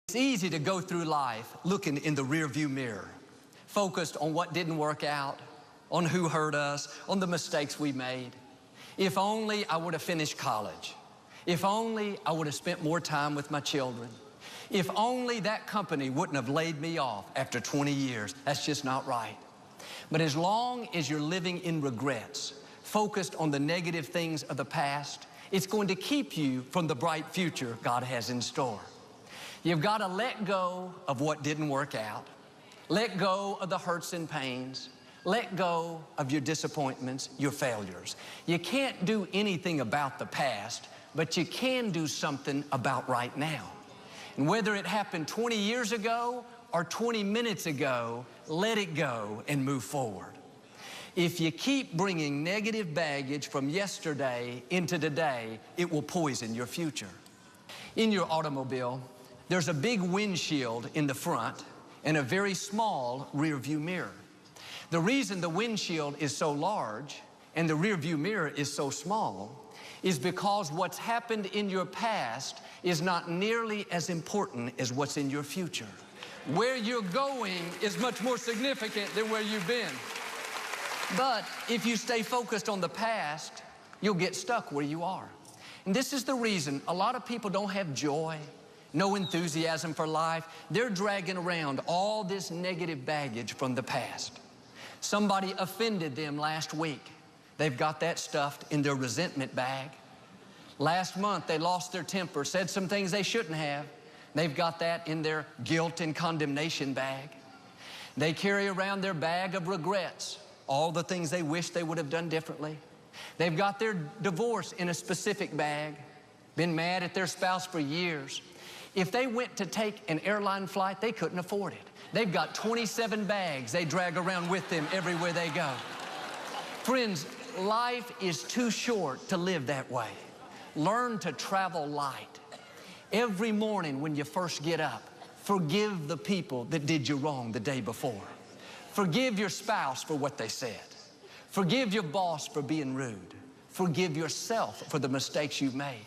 It's easy to go through life looking in the rearview mirror, focused on what didn't work out, on who hurt us, on the mistakes we made. If only I would have finished college. If only I would have spent more time with my children. If only that company wouldn't have laid me off after 20 years. That's just not right. But as long as you're living in regrets, focused on the negative things of the past, it's going to keep you from the bright future God has in store. You've got to let go of what didn't work out. Let go of the hurts and pains. Let go of your disappointments, your failures. You can't do anything about the past, but you can do something about right now. And whether it happened 20 years ago or 20 minutes ago, let it go and move forward. If you keep bringing negative baggage from yesterday into today, it will poison your future. In your automobile, there's a big windshield in the front and a very small rear view mirror. The reason the windshield is so large and the rear view mirror is so small is because what's happened in your past is not nearly as important as what's in your future. Where you're going is much more significant than where you've been. But if you stay focused on the past, you'll get stuck where you are. And this is the reason a lot of people don't have joy, no enthusiasm for life. They're dragging around all this negative baggage from the past. Somebody offended them last week. They've got that stuffed in their resentment bag. Last month, they lost their temper, said some things they shouldn't have. They've got that in their guilt and condemnation bag. They carry around their bag of regrets, all the things they wish they would have done differently. They've got their divorce in a specific bag, been mad at their spouse for years. If they went to take an airline flight, they couldn't afford it. They've got 27 bags they drag around with them everywhere they go. Friends, life is too short to live that way. Learn to travel light. Every morning when you first get up, forgive the people that did you wrong the day before. Forgive your spouse for what they said. Forgive your boss for being rude. Forgive yourself for the mistakes you've made.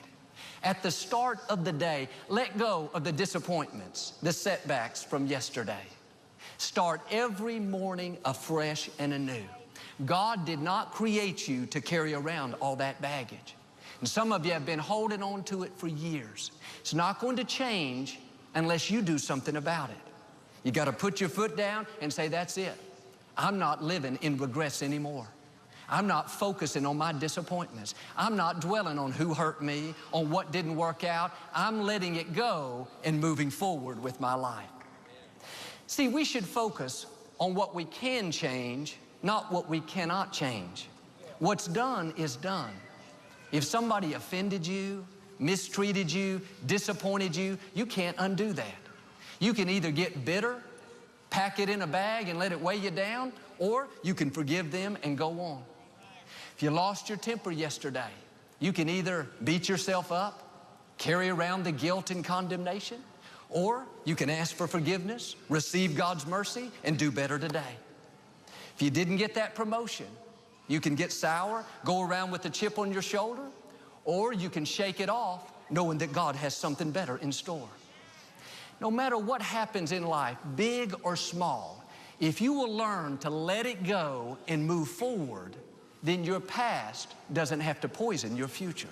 At the start of the day, let go of the disappointments, the setbacks from yesterday. Start every morning afresh and anew. God did not create you to carry around all that baggage. And some of you have been holding on to it for years. It's not going to change unless you do something about it. You got to put your foot down and say, that's it. I'm not living in regrets anymore. I'm not focusing on my disappointments. I'm not dwelling on who hurt me, on what didn't work out. I'm letting it go and moving forward with my life. See, we should focus on what we can change, not what we cannot change. What's done is done. If somebody offended you, mistreated you, disappointed you, you can't undo that. You can either get bitter, pack it in a bag and let it weigh you down, or you can forgive them and go on. If you lost your temper yesterday, you can either beat yourself up, carry around the guilt and condemnation, or you can ask for forgiveness, receive God's mercy, and do better today. If you didn't get that promotion, you can get sour, go around with a chip on your shoulder, or you can shake it off knowing that God has something better in store. No matter what happens in life, big or small, if you will learn to let it go and move forward, then your past doesn't have to poison your future.